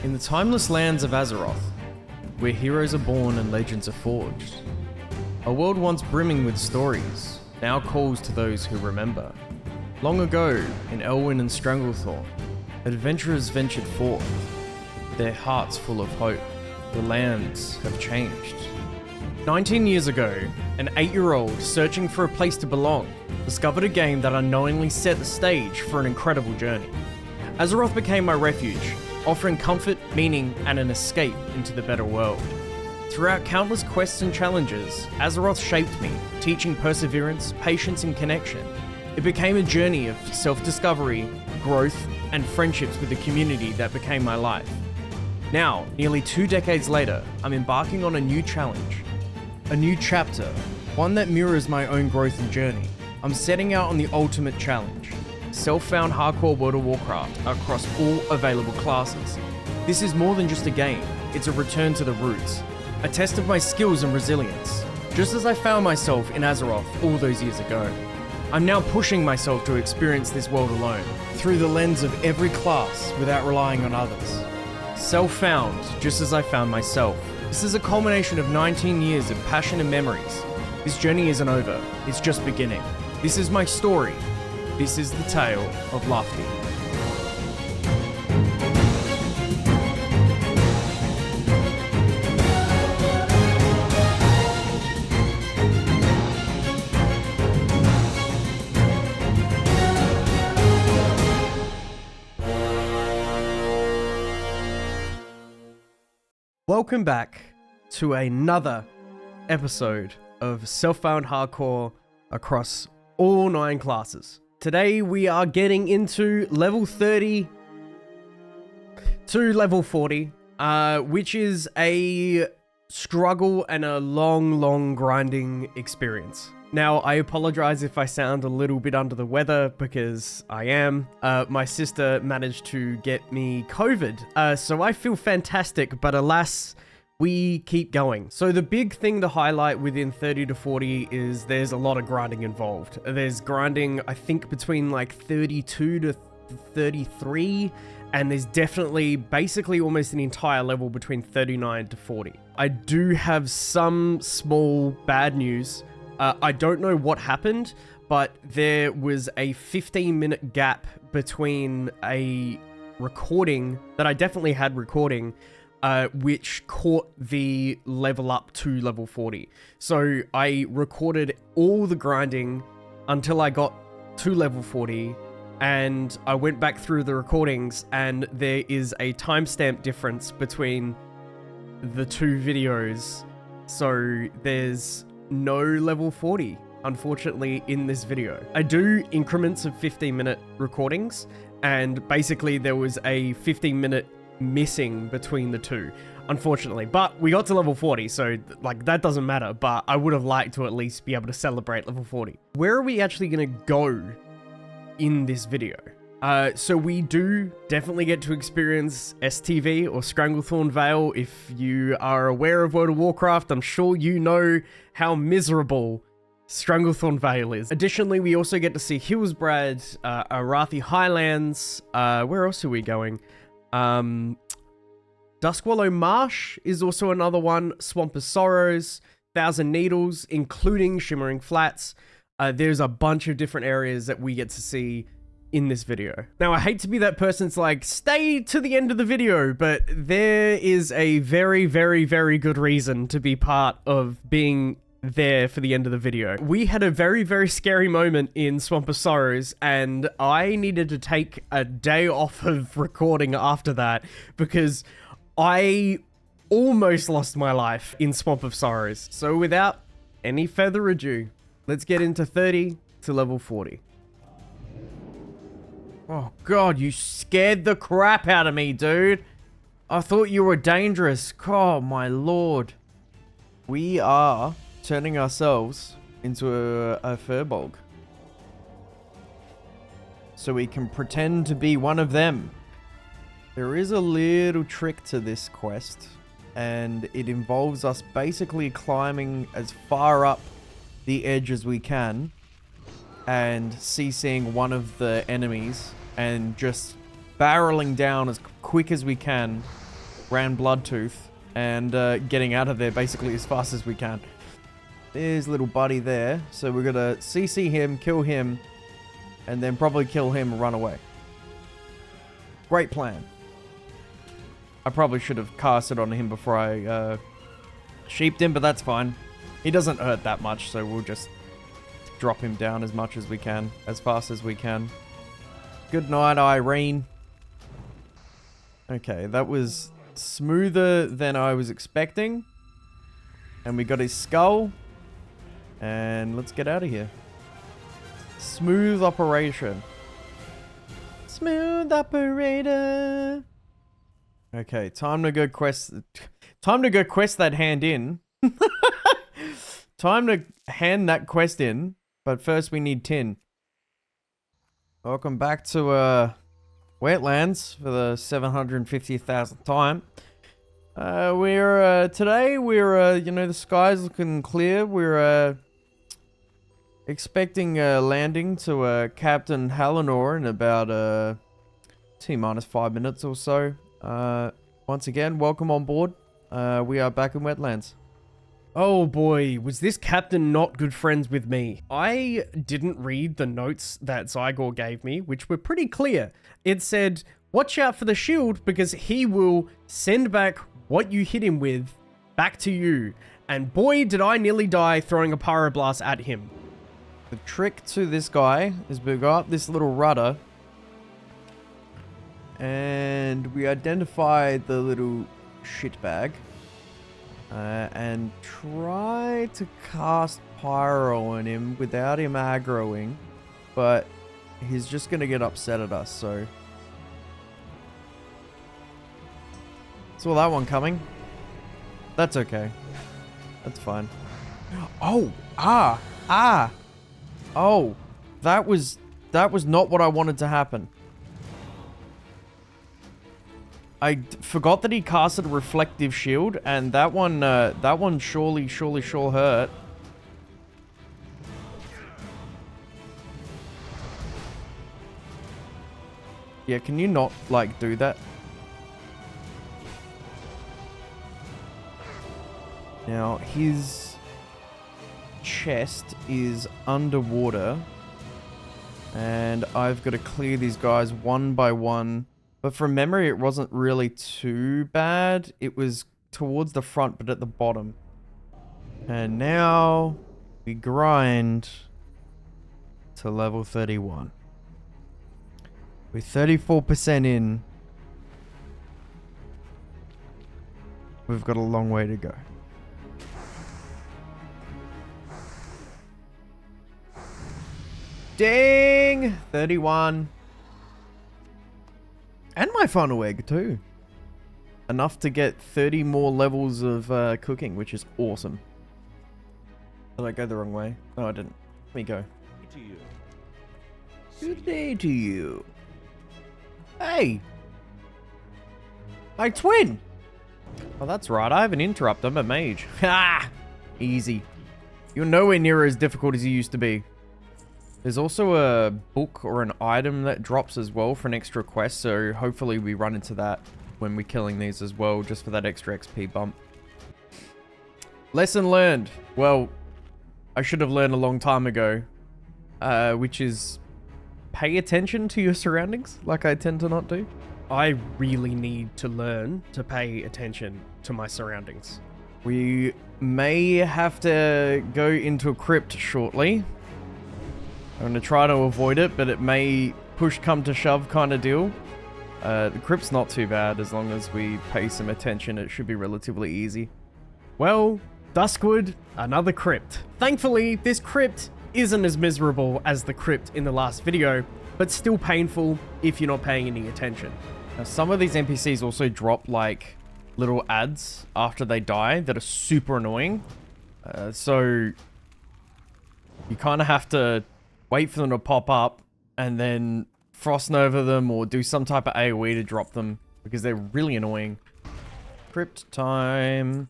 In the timeless lands of Azeroth, where heroes are born and legends are forged, a world once brimming with stories now calls to those who remember. Long ago, in Elwyn and Stranglethorn, adventurers ventured forth, their hearts full of hope. The lands have changed. 19 years ago, an 8-year-old searching for a place to belong discovered a game that unknowingly set the stage for an incredible journey. Azeroth became my refuge, offering comfort, meaning, and an escape into the better world. Throughout countless quests and challenges, Azeroth shaped me, teaching perseverance, patience, and connection. It became a journey of self-discovery, growth, and friendships with the community that became my life. Now, nearly 2 decades later, I'm embarking on a new challenge. A new chapter, one that mirrors my own growth and journey. I'm setting out on the ultimate challenge. Self-found hardcore World of Warcraft across all available classes. This is more than just a game, it's a return to the roots. A test of my skills and resilience. Just as I found myself in Azeroth all those years ago. I'm now pushing myself to experience this world alone, through the lens of every class without relying on others. Self-found, just as I found myself. This is a culmination of 19 years of passion and memories. This journey isn't over, it's just beginning. This is my story. This is the tale of Lofty. Welcome back to another episode of Self-Found Hardcore across all 9 classes. Today we are getting into level 30 to level 40, which is a struggle and a long grinding experience. Now, I apologize if I sound a little bit under the weather, because I am. My sister managed to get me COVID, so I feel fantastic, but alas, we keep going. So the big thing to highlight within 30 to 40 is there's a lot of grinding involved. There's grinding, I think, between like 32 to 33, and there's definitely basically almost an entire level between 39 to 40. I do have some small bad news. I don't know what happened, but there was a 15-minute gap between a recording that I definitely had recording, which caught the level up to level 40. So I recorded all the grinding until I got to level 40, and I went back through the recordings, and there is a timestamp difference between the 2 videos. So there's no level 40, unfortunately, in this video. I do increments of 15-minute recordings, and basically there was a 15-minute missing between the 2, unfortunately. But we got to level 40, so like that doesn't matter, but I would have liked to at least be able to celebrate level 40. Where are we actually going to go in this video? So we do definitely get to experience STV, or Stranglethorn Vale. If you are aware of World of Warcraft, I'm sure you know how miserable Stranglethorn Vale is. Additionally, we also get to see Hillsbrad, Arathi Highlands. Where else are we going? Dustwallow Marsh is also another one. Swamp of Sorrows, Thousand Needles, including Shimmering Flats. There's a bunch of different areas that we get to see in this video. Now, I hate to be that person that's like, stay to the end of the video, but there is a very good reason to be part of being there for the end of the video. We had a very scary moment in Swamp of Sorrows, and I needed to take a day off of recording after that because I almost lost my life in Swamp of Sorrows. So without any further ado, let's get into 30 to level 40. Oh god, you scared the crap out of me, dude. I thought you were dangerous. Oh my lord. We are turning ourselves into a furbolg, so we can pretend to be one of them. There is a little trick to this quest, and it involves us basically climbing as far up the edge as we can and CCing one of the enemies and just barreling down as quick as we can ran Bloodtooth and getting out of there basically as fast as we can. There's little buddy there. So we're going to CC him, kill him, and then probably kill him and run away. Great plan. I probably should have casted on him before I sheeped him, but that's fine. He doesn't hurt that much, so we'll just drop him down as much as we can, as fast as we can. Good night, Irene. Okay, that was smoother than I was expecting. And we got his skull. And let's get out of here. Smooth operation. Smooth operator. Okay, time to go quest. Time to go quest that hand in. Time to hand that quest in. But first we need tin. Welcome back to Wetlands for the 750,000th time. Today we're you know, the sky's looking clear. We're expecting landing to Captain Hallinor in about T-minus 5 minutes or so. Once again, welcome on board. We are back in Wetlands. Oh boy, was this captain not good friends with me. I didn't read the notes that Zygor gave me, which were pretty clear. It said, watch out for the shield because he will send back what you hit him with back to you. And boy, did I nearly die throwing a pyroblast at him. The trick to this guy is we got this little rudder. And we identified the little shitbag. And try to cast pyro on him without him aggroing. But he's just going to get upset at us, so... Saw that one coming. That's okay. That's fine. Oh! Oh! That was not what I wanted to happen. I forgot that he casted a reflective shield, and that one surely hurt. Yeah, can you not, like, do that? Now, his chest is underwater, and I've got to clear these guys one by one. But from memory, it wasn't really too bad. It was towards the front, but at the bottom. And now we grind to level 31. We're 34% in. We've got a long way to go. Ding! 31. And my final egg, too. Enough to get 30 more levels of cooking, which is awesome. Did I go the wrong way? No, I didn't. Let me go. Good day to you. Hey! My twin! Oh, that's right. I have an interrupt. I'm a mage. Ha! Easy. You're nowhere near as difficult as you used to be. There's also a book or an item that drops as well for an extra quest, so hopefully we run into that when we're killing these as well, just for that extra XP bump. Lesson learned. Well, I should have learned a long time ago, which is pay attention to your surroundings, like I tend to not do. I really need to learn to pay attention to my surroundings. We may have to go into a crypt shortly. I'm going to try to avoid it, but it may push come to shove kind of deal. The crypt's not too bad. As long as we pay some attention, it should be relatively easy. Well, Duskwood, another crypt. Thankfully, this crypt isn't as miserable as the crypt in the last video, but still painful if you're not paying any attention. Now, some of these NPCs also drop like little ads after they die that are super annoying. So you kind of have to wait for them to pop up and then frost nova them or do some type of AoE to drop them because they're really annoying. Crypt time.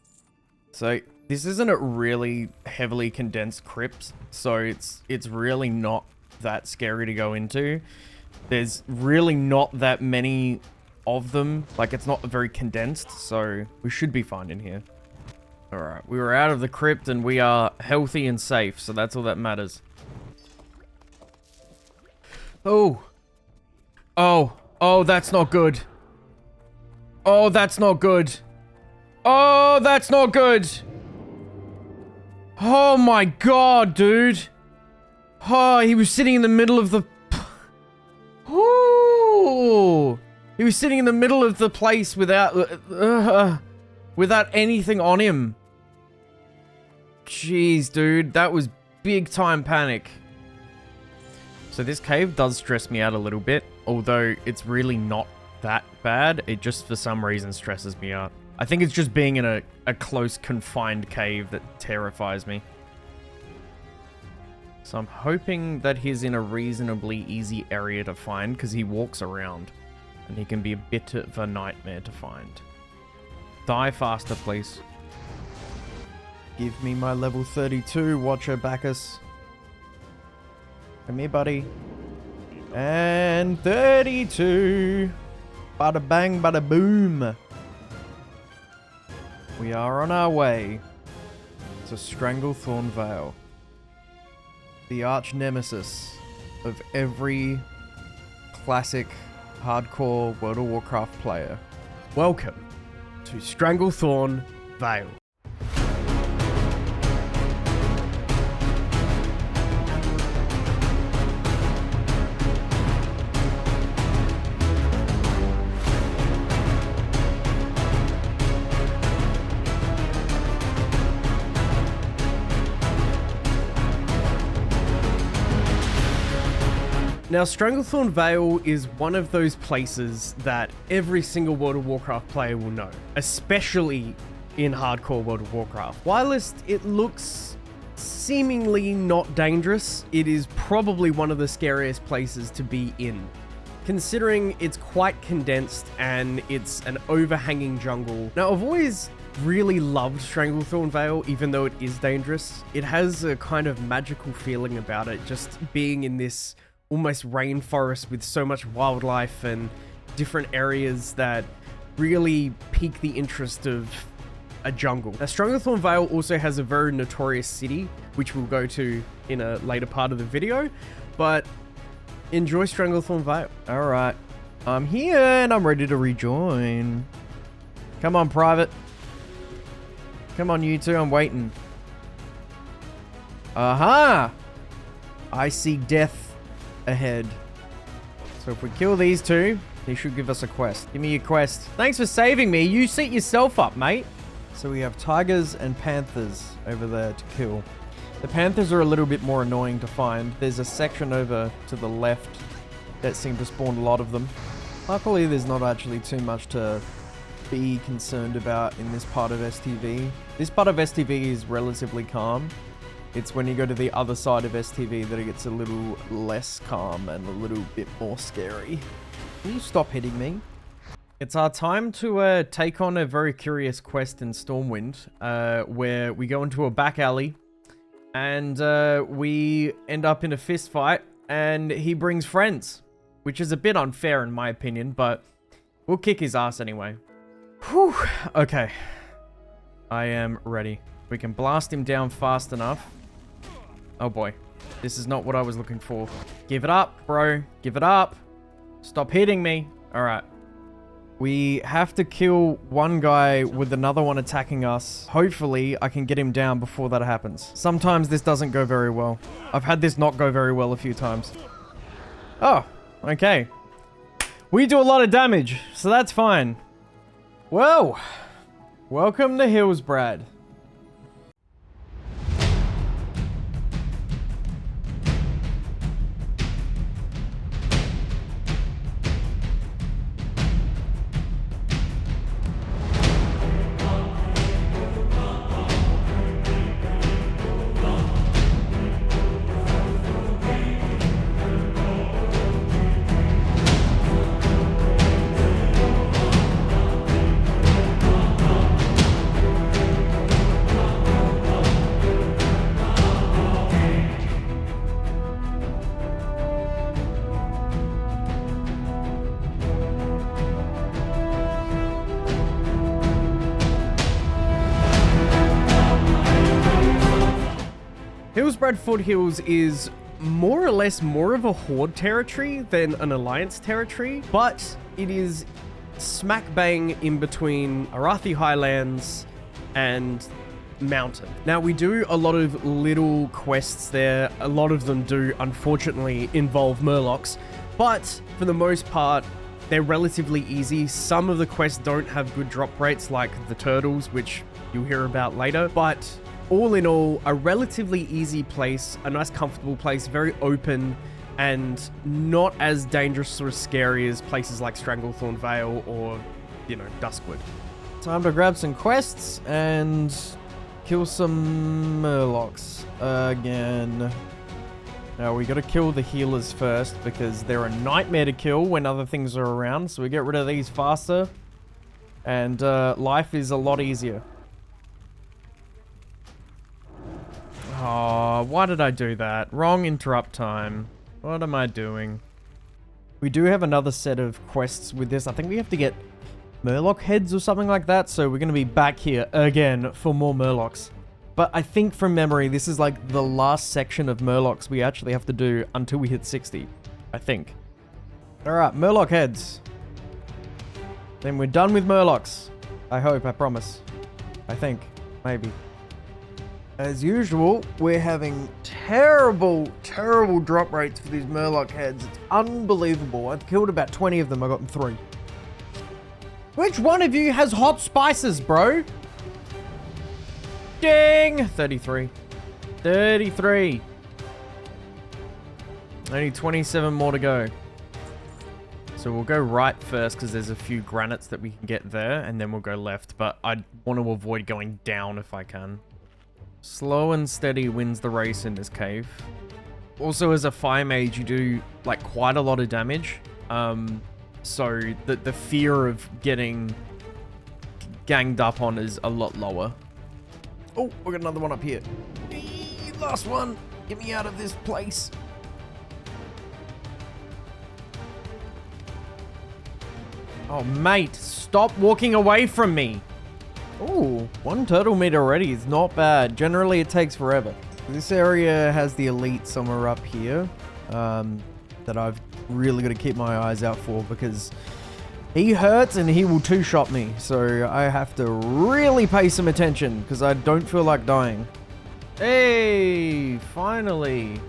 So this isn't a really heavily condensed crypt, so it's really not that scary to go into. There's really not that many of them. Like, it's not very condensed, so we should be fine in here. Alright, we were out of the crypt and we are healthy and safe, so that's all that matters. Oh. Oh. Oh, that's not good. Oh, that's not good. Oh, that's not good. Oh my god, dude. Oh, he was sitting in the middle of the... Ooh. He was sitting in the middle of the place without anything on him. Jeez, dude. That was big time panic. So this cave does stress me out a little bit, although it's really not that bad. It just, for some reason, stresses me out. I think it's just being in a close, confined cave that terrifies me. So I'm hoping that he's in a reasonably easy area to find, because he walks around. And he can be a bit of a nightmare to find. Die faster, please. Give me my level 32, Watcher Bacchus. Come here, buddy. And 32. Bada bang, bada boom. We are on our way to Stranglethorn Vale. The arch nemesis of every classic hardcore World of Warcraft player. Welcome to Stranglethorn Vale. Now, Stranglethorn Vale is one of those places that every single World of Warcraft player will know, especially in hardcore World of Warcraft. Whilst it looks seemingly not dangerous, it is probably one of the scariest places to be in, considering it's quite condensed and it's an overhanging jungle. Now, I've always really loved Stranglethorn Vale, even though it is dangerous. It has a kind of magical feeling about it, just being in this almost rainforest with so much wildlife and different areas that really pique the interest of a jungle. Now, Stranglethorn Vale also has a very notorious city, which we'll go to in a later part of the video, but enjoy Stranglethorn Vale. All right, I'm here and I'm ready to rejoin. Come on, Private. Come on, you two, I'm waiting. Aha! I see death ahead. So if we kill these two, he should give us a quest. Give me your quest. Thanks for saving me. You set yourself up, mate. So we have tigers and panthers over there to kill. The panthers are a little bit more annoying to find. There's a section over to the left that seem to spawn a lot of them. Luckily, there's not actually too much to be concerned about in this part of STV. This part of STV is relatively calm. It's when you go to the other side of STV that it gets a little less calm and a little bit more scary. Can you stop hitting me? It's our time to take on a very curious quest in Stormwind, where we go into a back alley and we end up in a fist fight and he brings friends, which is a bit unfair in my opinion, but we'll kick his ass anyway. Whew. Okay. I am ready. We can blast him down fast enough. Oh boy, this is not what I was looking for. Give it up, bro. Give it up. Stop hitting me. All right. We have to kill one guy with another one attacking us. Hopefully, I can get him down before that happens. Sometimes this doesn't go very well. I've had this not go very well a few times. Oh, okay. We do a lot of damage, so that's fine. Well, welcome to Hillsbrad. Hillsbrad Foothills is more or less more of a horde territory than an alliance territory, but it is smack bang in between Arathi Highlands and Mountain. Now, we do a lot of little quests there. A lot of them do, unfortunately, involve murlocs, but for the most part, they're relatively easy. Some of the quests don't have good drop rates, like the turtles, which you'll hear about later, but all in all, a relatively easy place, a nice comfortable place, very open, and not as dangerous or scary as places like Stranglethorn Vale or, you know, Duskwood. Time to grab some quests and kill some murlocs again. Now we gotta kill the healers first because they're a nightmare to kill when other things are around, so we get rid of these faster, and life is a lot easier. Oh, why did I do that? Wrong interrupt time. What am I doing? We do have another set of quests with this. I think we have to get Murloc heads or something like that. So we're going to be back here again for more Murlocs. But I think from memory, this is like the last section of Murlocs we actually have to do until we hit 60. I think. Alright, Murloc heads. Then we're done with Murlocs. I hope, I promise. I think. Maybe. As usual, we're having terrible drop rates for these Murloc heads. It's unbelievable. I've killed about 20 of them. I got them 3. Which one of you has hot spices, bro? Ding! 33. 33. Only 27 more to go. So we'll go right first because there's a few granites that we can get there, and then we'll go left. But I want to avoid going down if I can. Slow and steady wins the race in this cave. Also, as a fire mage, you do like quite a lot of damage. So the fear of getting ganged up on is a lot lower. Oh, we got another one up here. Last one. Get me out of this place. Oh, mate, stop walking away from me. Ooh, 1 turtle meat already is not bad. Generally, it takes forever. This area has the elite somewhere up here that I've really got to keep my eyes out for because he hurts and he will two-shot me. So I have to really pay some attention because I don't feel like dying. Hey, finally.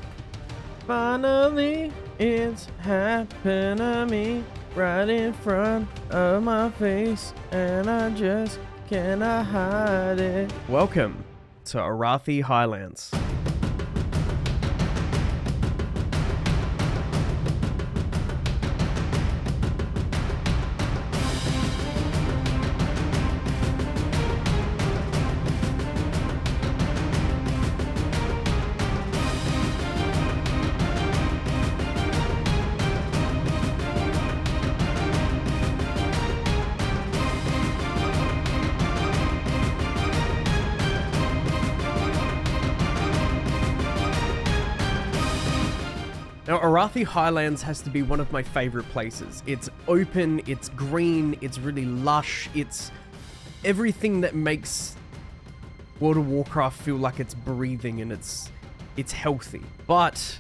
Finally, it's happened to me right in front of my face and I just cannot hide it. Welcome to Arathi Highlands. Now, Arathi Highlands has to be one of my favorite places. It's open, it's green, it's really lush, it's everything that makes World of Warcraft feel like it's breathing and it's healthy. But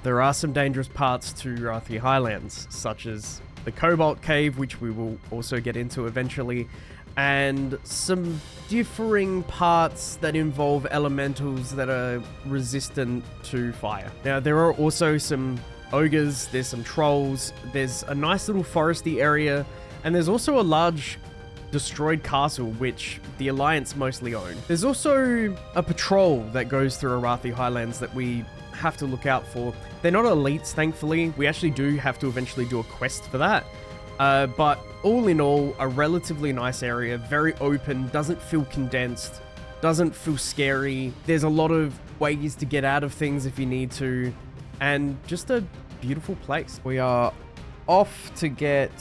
there are some dangerous parts to Arathi Highlands, such as the Cobalt Cave, which we will also get into eventually, and some differing parts that involve elementals that are resistant to fire. Now, there are also some ogres, there's some trolls, there's a nice little foresty area, and there's also a large destroyed castle, which the Alliance mostly own. There's also a patrol that goes through Arathi Highlands that we have to look out for. They're not elites, thankfully. We actually do have to eventually do a quest for that. But all in all, a relatively nice area, very open, doesn't feel condensed, doesn't feel scary. There's a lot of ways to get out of things if you need to, and just a beautiful place. We are off to get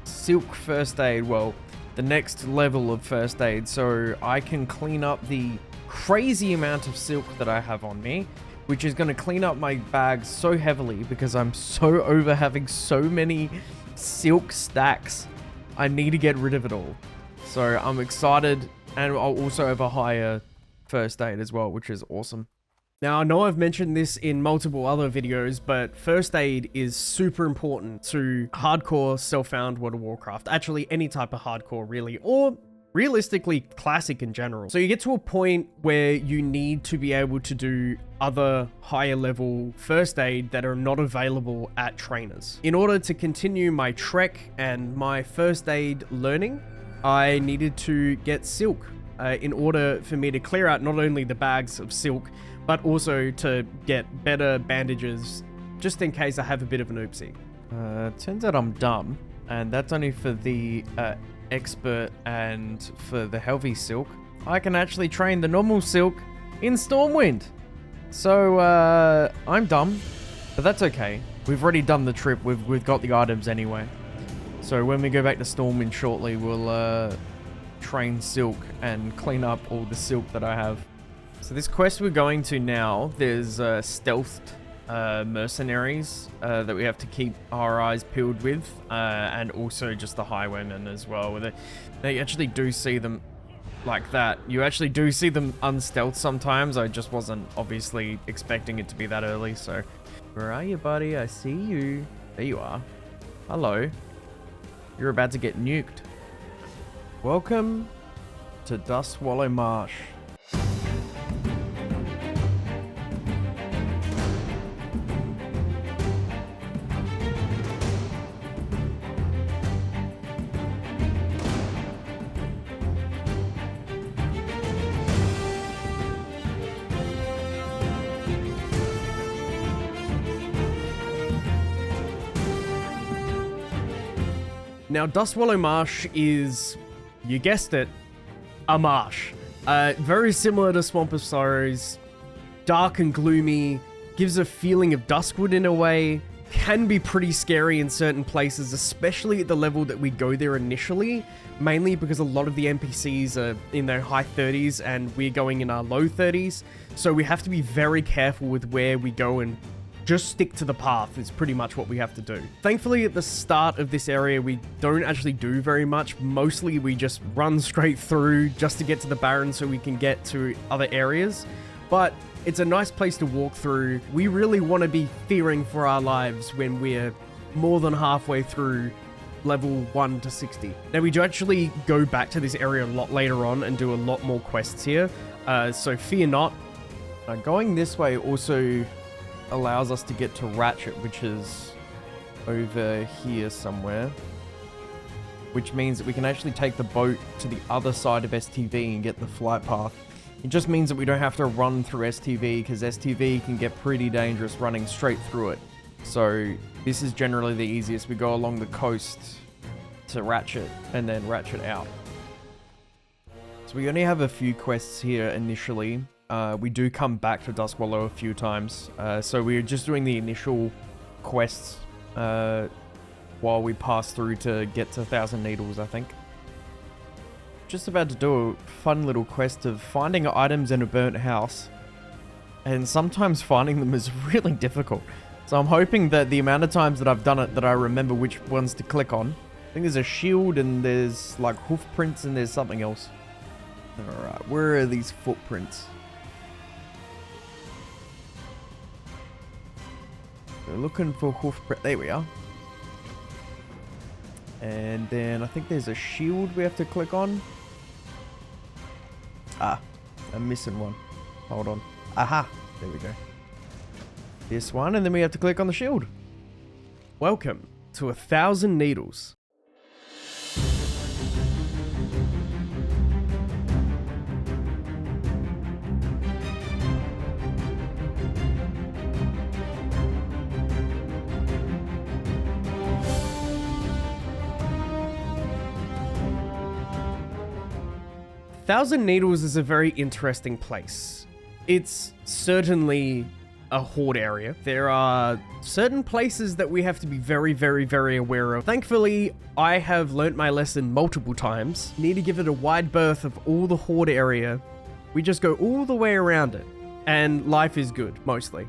silk first aid, well, the next level of first aid, so I can clean up the crazy amount of silk that I have on me, which is going to clean up my bag so heavily because I'm so over having so many silk stacks. I need to get rid of it all. So I'm excited, and I'll also have a higher first aid as well, which is awesome. Now, I know I've mentioned this in multiple other videos, but first aid is super important to hardcore self-found World of Warcraft. Actually, any type of hardcore, really, or realistically classic in general. So you get to a point where you need to be able to do other higher level first aid that are not available at trainers. In order to continue my trek and my first aid learning, I needed to get silk in order for me to clear out not only the bags of silk, but also to get better bandages, just in case I have a bit of an oopsie. Turns out I'm dumb, and that's only for the expert and for the healthy silk. I can actually train the normal silk in Stormwind. So, I'm dumb, but that's okay. We've already done the trip, we've got the items anyway. So when we go back to Stormwind shortly, we'll train silk and clean up all the silk that I have. So this quest we're going to now, there's stealthed mercenaries that we have to keep our eyes peeled with, and also just the highwaymen as well. They actually do see them like that. You actually do see them unstealth sometimes. I just wasn't obviously expecting it to be that early, so... Where are you, buddy? I see you. There you are. Hello. You're about to get nuked. Welcome to Dustwallow Marsh. Now, Dustwallow Marsh is, you guessed it, a marsh. Very similar to Swamp of Sorrows, dark and gloomy, gives a feeling of Duskwood in a way, can be pretty scary in certain places, especially at the level that we go there initially, mainly because a lot of the NPCs are in their high 30s and we're going in our low 30s, so we have to be very careful with where we go and just stick to the path is pretty much what we have to do. Thankfully, at the start of this area, we don't actually do very much. Mostly, we just run straight through just to get to the Barren so we can get to other areas. But it's a nice place to walk through. We really want to be fearing for our lives when we're more than halfway through level 1 to 60. Now, we do actually go back to this area a lot later on and do a lot more quests here. So fear not. Going this way also allows us to get to Rachet, which is over here somewhere, which means that we can actually take the boat to the other side of STV and get the flight path. It just means that we don't have to run through STV, because STV can get pretty dangerous running straight through it. So this is generally the easiest. We go along the coast to Rachet and then Rachet out. So we only have a few quests here initially. We do come back to Dustwallow a few times, so we're just doing the initial quests while we pass through to get to 1,000 Needles, I think. Just about to do a fun little quest of finding items in a burnt house, and sometimes finding them is really difficult. So I'm hoping that the amount of times that I've done it that I remember which ones to click on. I think there's a shield and there's like hoof prints and there's something else. Alright, where are these footprints? We're looking for hoof print. There we are. And then I think there's a shield we have to click on. Ah, I'm missing one. Hold on. Aha, there we go. This one, and then we have to click on the shield. Welcome to 1,000 Needles. Thousand Needles is a very interesting place. It's certainly a horde area. There are certain places that we have to be very, very, very aware of. Thankfully, I have learnt my lesson multiple times. Need to give it a wide berth of all the horde area. We just go all the way around it. And life is good, mostly.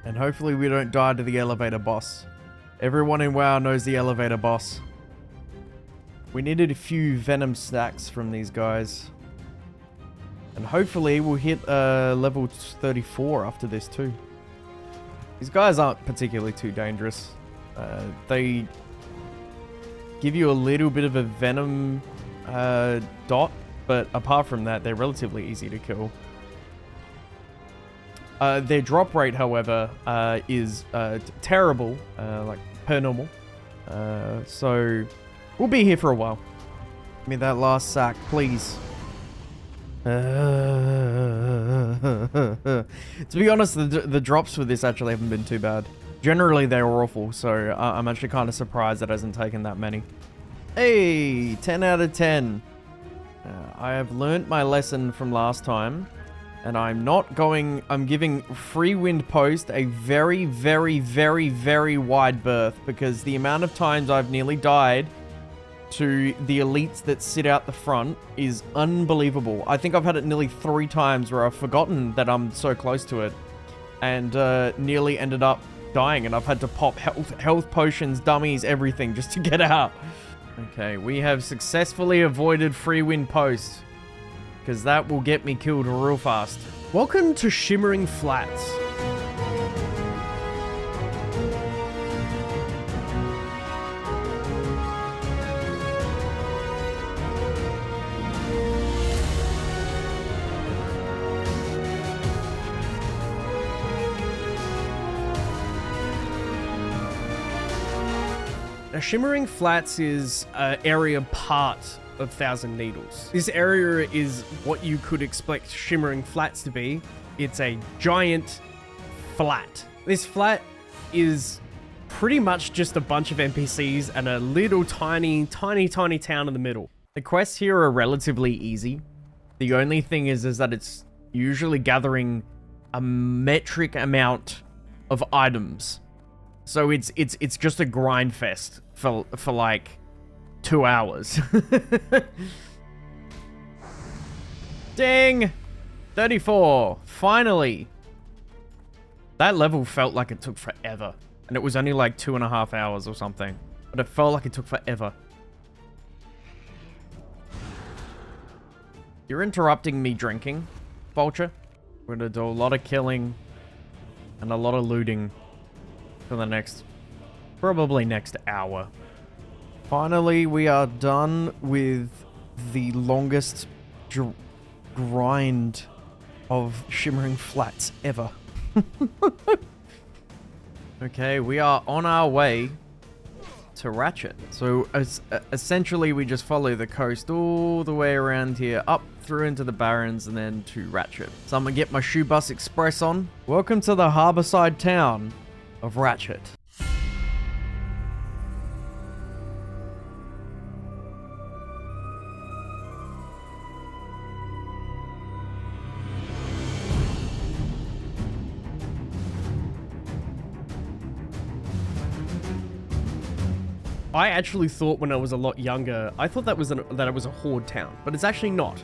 And hopefully we don't die to the elevator boss. Everyone in WoW knows the elevator boss. We needed a few venom stacks from these guys. And hopefully we'll hit level 34 after this too. These guys aren't particularly too dangerous. They give you a little bit of a venom dot, but apart from that, they're relatively easy to kill. Their drop rate, however, is terrible, like per normal. So we'll be here for a while. Give me that last sack, please. To be honest, the drops for this actually haven't been too bad. Generally, they were awful, so I'm actually kind of surprised it hasn't taken that many. Hey, 10 out of 10. I have learnt my lesson from last time, and I'm giving Free Wind Post a very, very, very, very wide berth, because the amount of times I've nearly died to the elites that sit out the front is unbelievable. I think I've had it nearly 3 times where I've forgotten that I'm so close to it and nearly ended up dying, and I've had to pop health potions, dummies, everything just to get out. Okay, we have successfully avoided Free Wind Post, because that will get me killed real fast. Welcome to Shimmering Flats. Now, Shimmering Flats is an area part of Thousand Needles. This area is what you could expect Shimmering Flats to be. It's a giant flat. This flat is pretty much just a bunch of NPCs and a little tiny town in the middle. The quests here are relatively easy. The only thing is that it's usually gathering a metric amount of items. So it's just a grind fest for like 2 hours. Ding! 34. Finally. That level felt like it took forever. And it was only like 2.5 hours or something. But it felt like it took forever. You're interrupting me drinking, Vulture. We're gonna do a lot of killing and a lot of looting for the next, probably next hour. Finally, we are done with the longest grind of Shimmering Flats ever. Okay, we are on our way to Rachet. So essentially, we just follow the coast all the way around here, up through into the Barrens, and then to Rachet. So I'm gonna get my shoe bus express on. Welcome to the harborside town of Rachet. I actually thought when I was a lot younger, I thought that it was a Horde town, but it's actually not.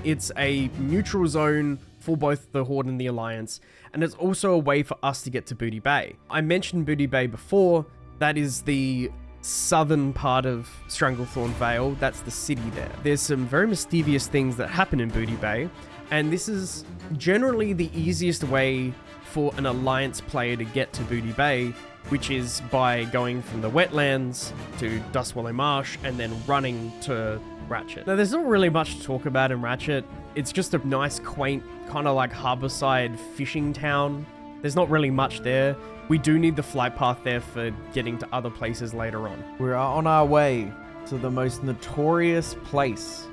It's a neutral zone for both the Horde and the Alliance, and it's also a way for us to get to Booty Bay. I mentioned Booty Bay before. That is the southern part of Stranglethorn Vale. That's the city there. There's some very mischievous things that happen in Booty Bay, and this is generally the easiest way for an Alliance player to get to Booty Bay, which is by going from the wetlands to Dustwallow Marsh and then running to Rachet. Now, there's not really much to talk about in Rachet. It's just a nice, quaint, kind of like harborside fishing town. There's not really much there. We do need the flight path there for getting to other places later on. We are on our way to the most notorious place,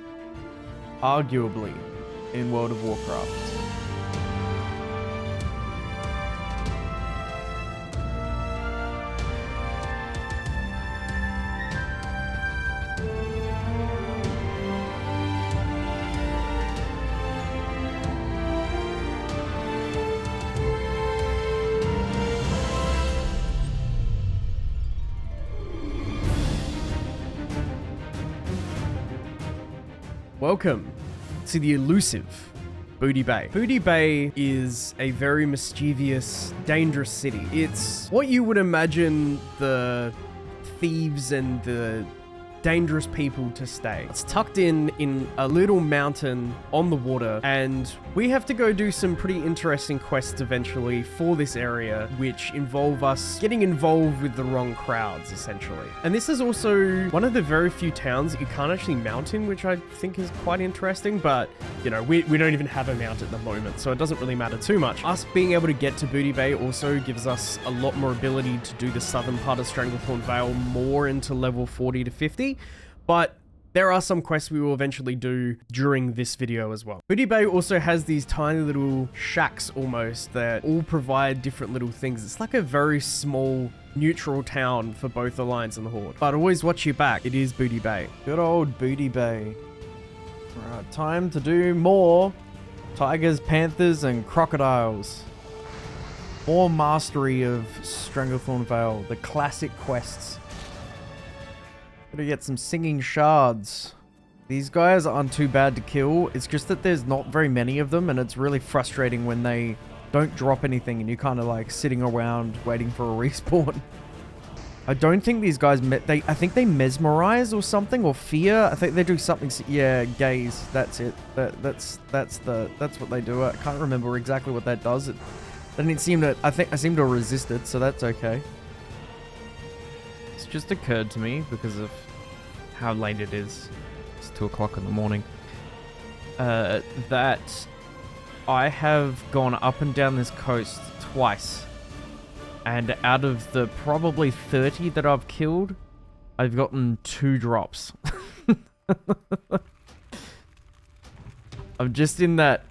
arguably, in World of Warcraft. Welcome to the elusive Booty Bay. Booty Bay is a very mischievous, dangerous city. It's what you would imagine the thieves and the dangerous people to stay. It's tucked in a little mountain on the water, and we have to go do some pretty interesting quests eventually for this area, which involve us getting involved with the wrong crowds, essentially. And this is also one of the very few towns that you can't actually mount in, which I think is quite interesting, but, you know, we don't even have a mount at the moment, so it doesn't really matter too much. Us being able to get to Booty Bay also gives us a lot more ability to do the southern part of Stranglethorn Vale more into level 40 to 50, but there are some quests we will eventually do during this video as well. Booty Bay also has these tiny little shacks almost that all provide different little things. It's like a very small neutral town for both the Alliance and the Horde. But always watch your back. It is Booty Bay. Good old Booty Bay. Alright, time to do more tigers, panthers, and crocodiles. More mastery of Stranglethorn Vale, the classic quests. Gotta get some singing shards. These guys aren't too bad to kill. It's just that there's not very many of them, and it's really frustrating when they don't drop anything and you're kind of like sitting around waiting for a respawn. I don't think these guys I think they mesmerize or something, or fear. I think they do something. Yeah, gaze. That's it. That's what they do. I can't remember exactly what that does. It didn't seem to. I seem to resist it, so that's okay. It's just occurred to me because of how late it is. It's 2 o'clock in the morning. That I have gone up and down this coast twice. And out of the probably 30 that I've killed, I've gotten 2 drops. I'm just in that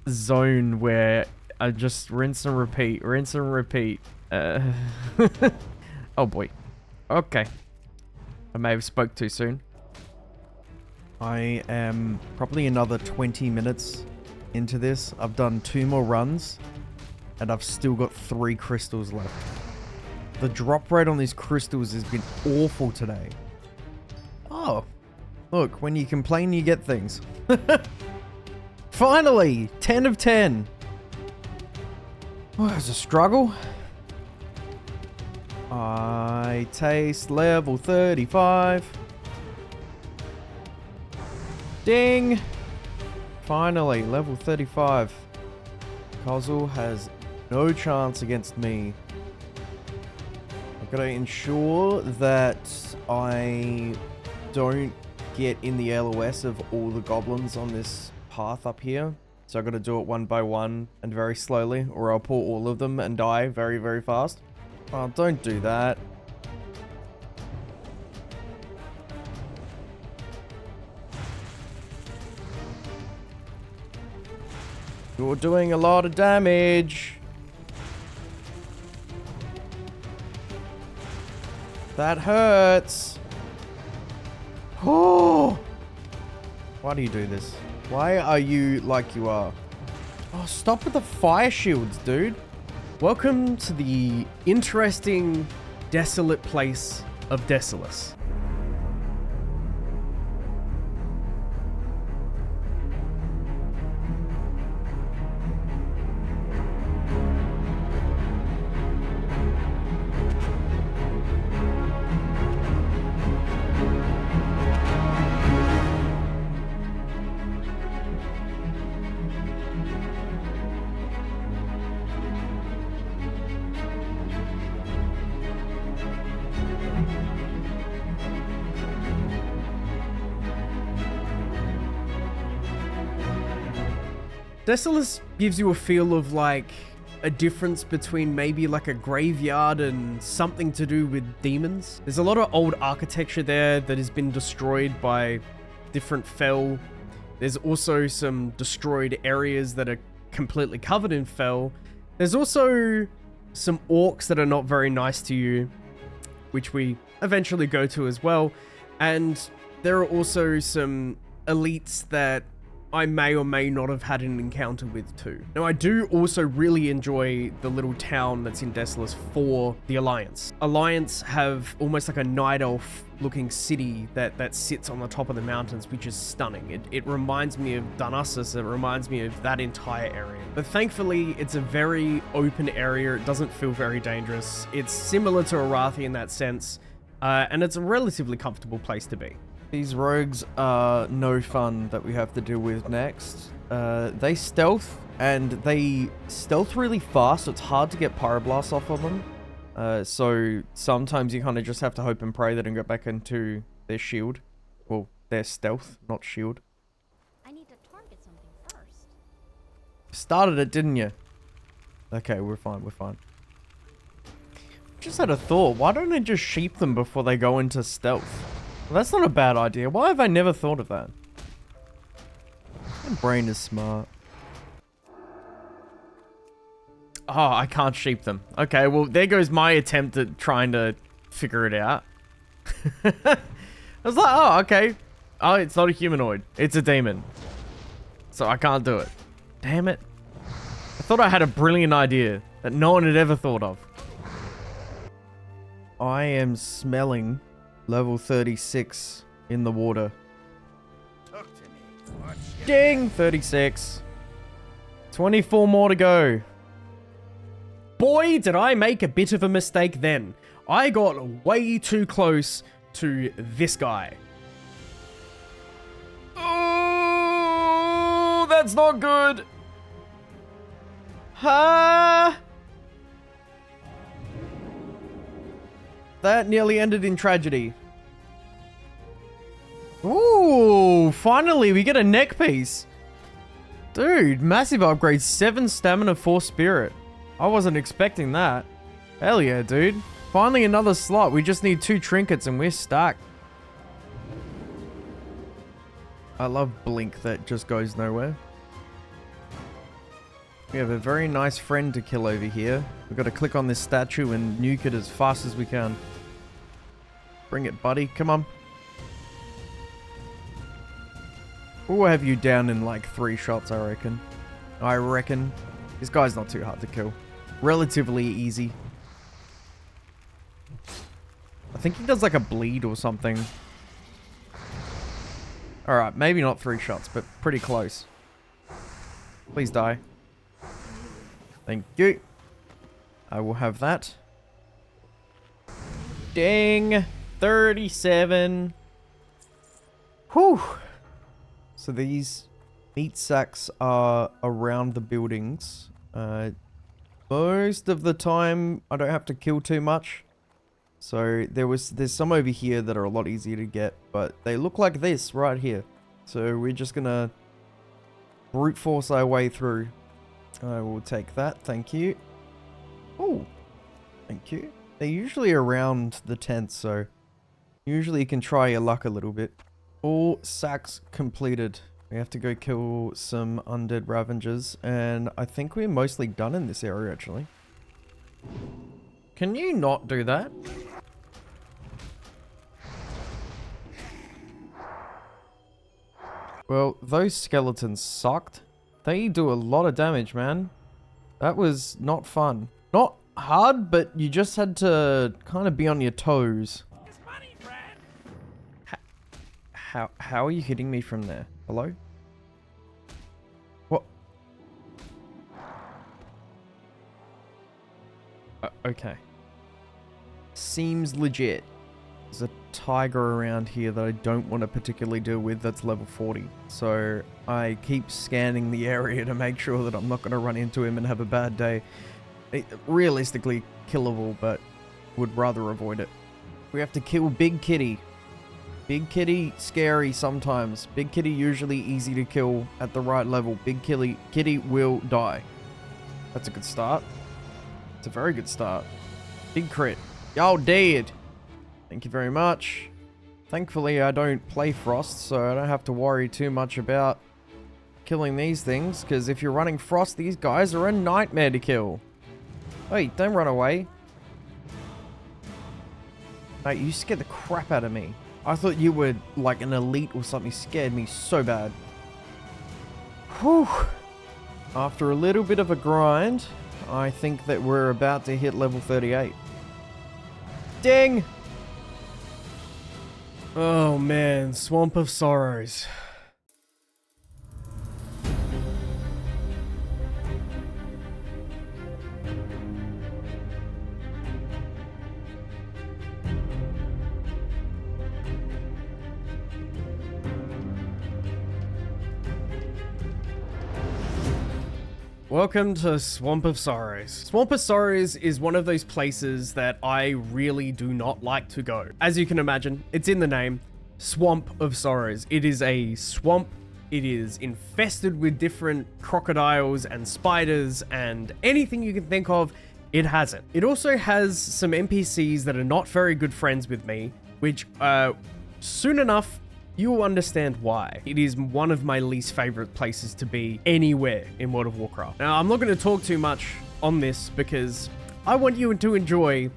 zone where I just rinse and repeat, rinse and repeat. Oh boy. Okay. I may have spoke too soon. I am probably another 20 minutes into this. I've done 2 more runs. And I've still got 3 crystals left. The drop rate on these crystals has been awful today. Oh, look, when you complain, you get things. Finally, 10 of 10. Oh, it's a struggle. I taste level 35. Ding. Finally, level 35. Kozul has no chance against me. I've got to ensure that I don't get in the LOS of all the goblins on this path up here. So I've got to do it one by one and very slowly, or I'll pull all of them and die very, very fast. Oh, don't do that. You're doing a lot of damage. That hurts. Oh! Why do you do this? Why are you like you are? Oh, stop with the fire shields, dude. Welcome to the interesting, desolate place of Desolace. Desolace gives you a feel of like a difference between maybe like a graveyard and something to do with demons. There's a lot of old architecture there that has been destroyed by different fel. There's also some destroyed areas that are completely covered in fel. There's also some orcs that are not very nice to you, which we eventually go to as well. And there are also some elites that I may or may not have had an encounter with too. Now, I do also really enjoy the little town that's in Desolace for the Alliance. Alliance have almost like a night elf looking city that sits on the top of the mountains, which is stunning. It reminds me of Dunussus. It reminds me of that entire area. But thankfully, it's a very open area. It doesn't feel very dangerous. It's similar to Arathi in that sense, and it's a relatively comfortable place to be. These rogues are no fun that we have to deal with next. They stealth, and they stealth really fast, so it's hard to get Pyroblasts off of them. So sometimes you kind of just have to hope and pray they don't get back into their shield. Well, their stealth, not shield. I need to target something first. Started it, didn't you? Okay, we're fine, we're fine. Just had a thought, why don't I just sheep them before they go into stealth? Well, that's not a bad idea. Why have I never thought of that? My brain is smart. Oh, I can't sheep them. Okay, well, there goes my attempt at trying to figure it out. I was like, oh, okay. Oh, it's not a humanoid. It's a demon. So I can't do it. Damn it. I thought I had a brilliant idea that no one had ever thought of. I am smelling level 36 in the water. Ding! 36. 24 more to go. Boy, did I make a bit of a mistake then. I got way too close to this guy. Oh, that's not good. Ha! That nearly ended in tragedy. Ooh, finally we get a neck piece. Dude, massive upgrade. 7 stamina, 4 spirit. I wasn't expecting that. Hell yeah, dude. Finally another slot. We just need 2 trinkets and we're stacked. I love Blink that just goes nowhere. We have a very nice friend to kill over here. We've got to click on this statue and nuke it as fast as we can. Bring it, buddy. Come on. We'll have you down in like 3 shots, I reckon. This guy's not too hard to kill. Relatively easy. I think he does like a bleed or something. Alright, maybe not 3 shots, but pretty close. Please die. Thank you. I will have that. Ding! 37. Whew! So these meat sacks are around the buildings. Most of the time, I don't have to kill too much. So there's some over here that are a lot easier to get, but they look like this right here. So we're just gonna brute force our way through. I will take that, thank you. Oh, thank you. They're usually around the tent, so usually you can try your luck a little bit. All sacks completed. We have to go kill some undead ravengers, and I think we're mostly done in this area, actually. Can you not do that? Well, those skeletons sucked. They do a lot of damage, man. That was not fun. Not hard, but you just had to kind of be on your toes. How are you hitting me from there? Hello? What? Okay. Seems legit. There's a tiger around here that I don't want to particularly deal with that's level 40. So I keep scanning the area to make sure that I'm not going to run into him and have a bad day. Realistically killable, but would rather avoid it. We have to kill Big Kitty. Big Kitty, scary sometimes. Big Kitty usually easy to kill at the right level. Big Kitty will die. That's a good start. It's a very good start. Big crit. Y'all dead. Thank you very much. Thankfully, I don't play Frost, so I don't have to worry too much about killing these things, because if you're running Frost, these guys are a nightmare to kill. Wait, don't run away. Mate, you scared the crap out of me. I thought you were like an elite or something. You scared me so bad. Whew. After a little bit of a grind, I think that we're about to hit level 38. Ding! Oh man, Swamp of Sorrows. Welcome to Swamp of Sorrows. Swamp of Sorrows is one of those places that I really do not like to go. As you can imagine, it's in the name, Swamp of Sorrows. It is a swamp. It is infested with different crocodiles and spiders and anything you can think of, it has it. It also has some NPCs that are not very good friends with me, which soon enough, you will understand why. It is one of my least favorite places to be anywhere in World of Warcraft. Now, I'm not going to talk too much on this because I want you to enjoy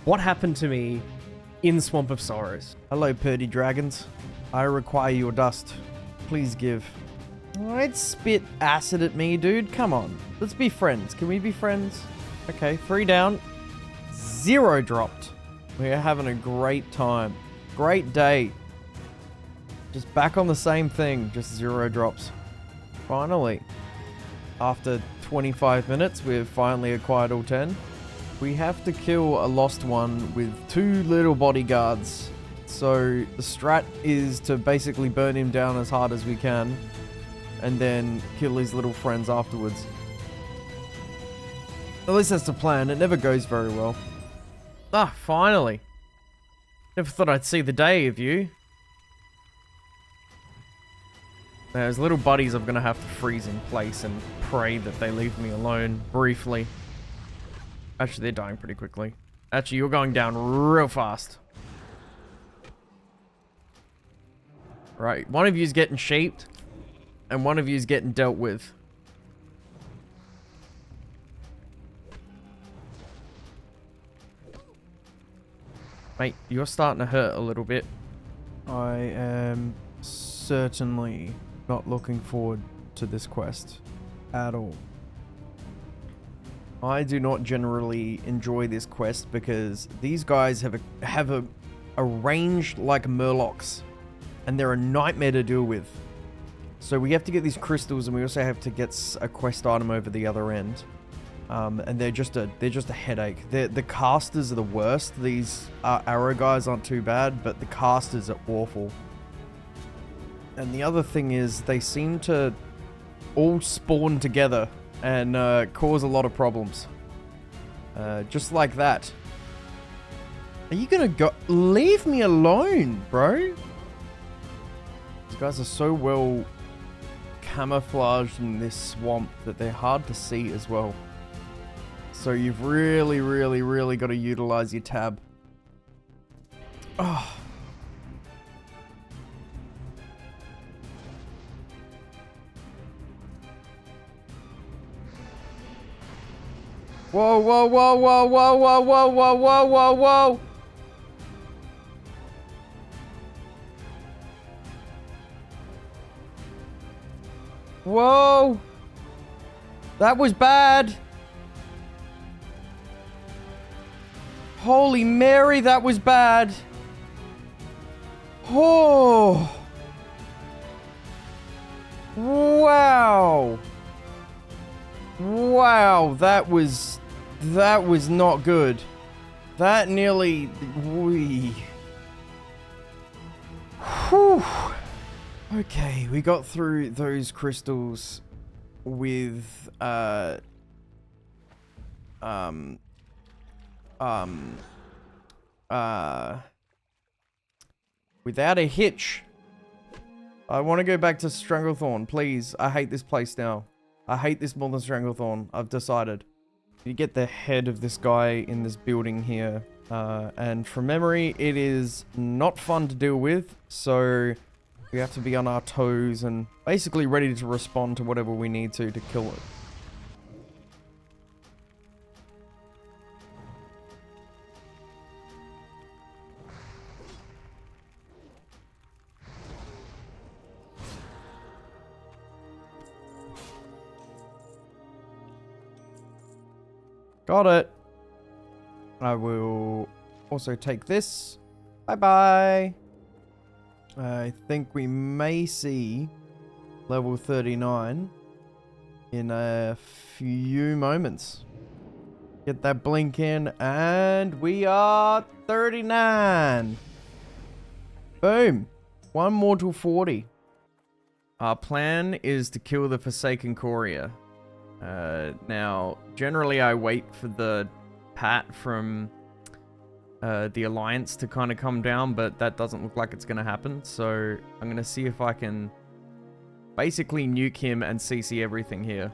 what happened to me in Swamp of Sorrows. Hello, Purdy Dragons. I require your dust. Please give. Don't spit acid at me, dude. Come on. Let's be friends. Can we be friends? Okay, 3 down. 0 dropped. We're having a great time. Great day. Just back on the same thing. Just 0 drops. Finally. After 25 minutes, we've finally acquired all 10. We have to kill a lost one with 2 little bodyguards. So the strat is to basically burn him down as hard as we can. And then kill his little friends afterwards. At least that's the plan. It never goes very well. Ah, finally. Never thought I'd see the day of you. Now, as little buddies, I'm going to have to freeze in place and pray that they leave me alone briefly. Actually, they're dying pretty quickly. Actually, you're going down real fast. Right, one of you's getting shaped, and one of you's getting dealt with. Mate, you're starting to hurt a little bit. I am certainly not looking forward to this quest at all. I do not generally enjoy this quest because these guys have a range like Murlocs, and they're a nightmare to deal with. So we have to get these crystals, and we also have to get a quest item over the other end. And they're just a headache. The casters are the worst. These arrow guys aren't too bad, but the casters are awful. And the other thing is they seem to all spawn together and cause a lot of problems. Just like that. Are you gonna go? Leave me alone, bro. These guys are so well camouflaged in this swamp that they're hard to see as well. So you've really, really, really got to utilize your tab. Oh. Whoa, whoa, whoa, whoa, whoa, whoa, whoa, whoa, whoa, whoa, whoa. Whoa. That was bad. Holy Mary, that was bad. Oh. Wow. Wow, that was not good. That nearly... Whew. Okay, we got through those crystals with, without a hitch. I want to go back to Stranglethorn, please. I hate this place now. I hate this more than Stranglethorn. I've decided. You get the head of this guy in this building here. And from memory, it is not fun to deal with. So we have to be on our toes and basically ready to respond to whatever we need to kill it. Got it. I will also take this. Bye-bye. I think we may see level 39 in a few moments. Get that blink in, and we are 39. Boom. One more till 40. Our plan is to kill the Forsaken Courier. Now, generally I wait for the pat from the Alliance to kind of come down, but that doesn't look like it's going to happen. So I'm going to see if I can basically nuke him and CC everything here.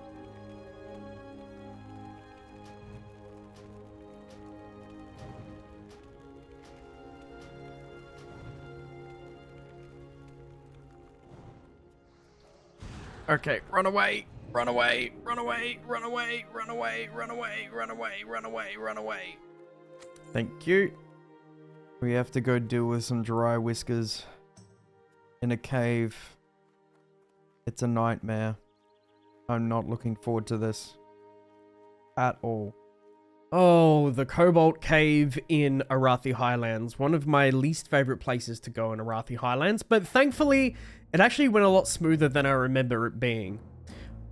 Okay, run away, run away, run away, run away, run away, run away, run away, run away, run away. Thank you. We have to go deal with some dry whiskers in a cave. It's a nightmare. I'm not looking forward to this at all. Oh, the Cobalt Cave in Arathi Highlands. One of my least favorite places to go in Arathi Highlands, but thankfully, it actually went a lot smoother than I remember it being.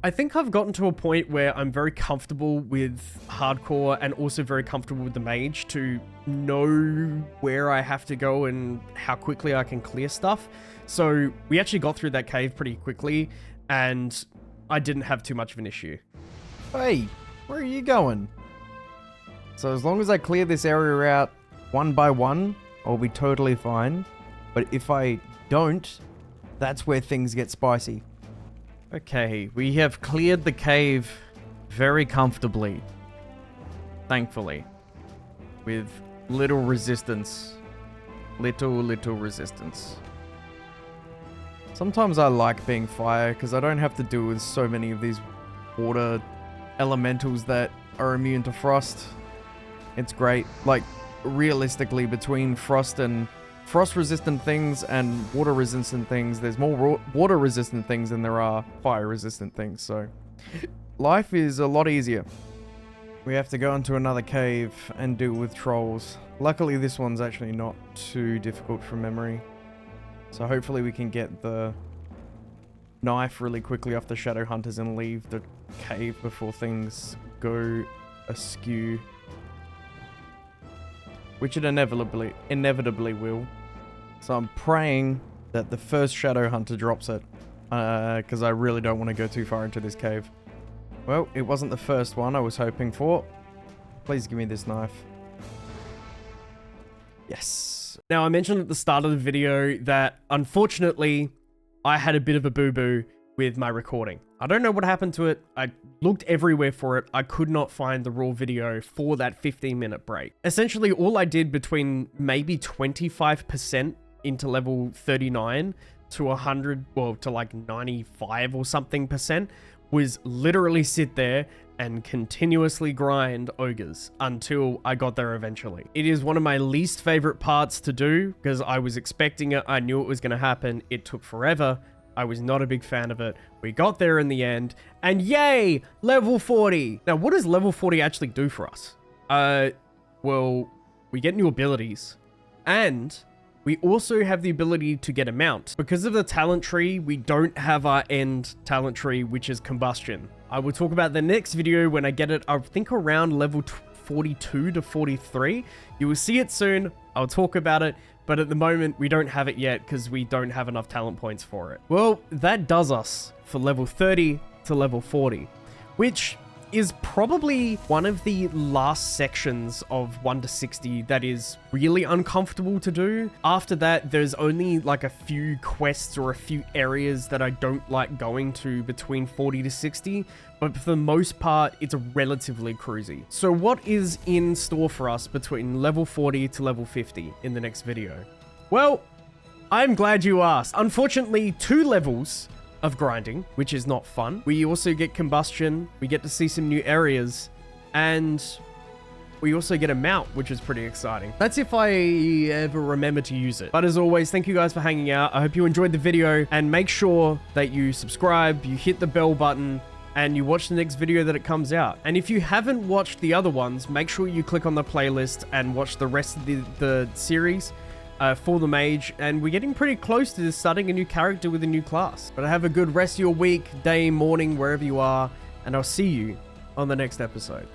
I think I've gotten to a point where I'm very comfortable with hardcore and also very comfortable with the mage to know where I have to go and how quickly I can clear stuff. So we actually got through that cave pretty quickly and I didn't have too much of an issue. Hey, where are you going? So as long as I clear this area out one by one, I'll be totally fine. But if I don't, that's where things get spicy. Okay, we have cleared the cave very comfortably. Thankfully. With little resistance. Little resistance. Sometimes I like being fire because I don't have to deal with so many of these water elementals that are immune to frost. It's great. Like, realistically, between frost-resistant things and water-resistant things, there's more water-resistant things than there are fire-resistant things, so life is a lot easier. We have to go into another cave and deal with trolls. Luckily, this one's actually not too difficult from memory, so hopefully we can get the knife really quickly off the shadow hunters and leave the cave before things go askew. Which it inevitably will. So I'm praying that the first shadow hunter drops it. Because I really don't want to go too far into this cave. Well, it wasn't the first one I was hoping for. Please give me this knife. Yes. Now, I mentioned at the start of the video that, unfortunately, I had a bit of a boo-boo with my recording. I don't know what happened to it. I looked everywhere for it. I could not find the raw video for that 15-minute break. Essentially, all I did between maybe 25% into level 39 to 100, well, to like 95 or something percent, was literally sit there and continuously grind ogres until I got there eventually. It is one of my least favorite parts to do because I was expecting it. I knew it was going to happen. It took forever. I was not a big fan of it. We got there in the end, and yay, level 40. Now, what does level 40 actually do for us? Well, we get new abilities, and we also have the ability to get a mount. Because of the talent tree, we don't have our end talent tree, which is combustion. I will talk about the next video when I get it, I think around level 42 to 43. You will see it soon. I'll talk about it. But at the moment, we don't have it yet because we don't have enough talent points for it. Well, that does us for level 30 to level 40, which is probably one of the last sections of 1 to 60 that is really uncomfortable to do. After that, there's only like a few quests or a few areas that I don't like going to between 40 to 60, but for the most part, it's relatively cruisy. So what is in store for us between level 40 to level 50 in the next video? Well, I'm glad you asked. Unfortunately, 2 levels of grinding, which is not fun. We also get combustion, we get to see some new areas, and we also get a mount, which is pretty exciting. That's if I ever remember to use it. But as always, thank you guys for hanging out. I hope you enjoyed the video, and make sure that you subscribe, you hit the bell button, and you watch the next video that it comes out. And if you haven't watched the other ones, make sure you click on the playlist and watch the rest of the series. For the mage, and we're getting pretty close to starting a new character with a new class. But have a good rest of your week, day, morning, wherever you are, and I'll see you on the next episode.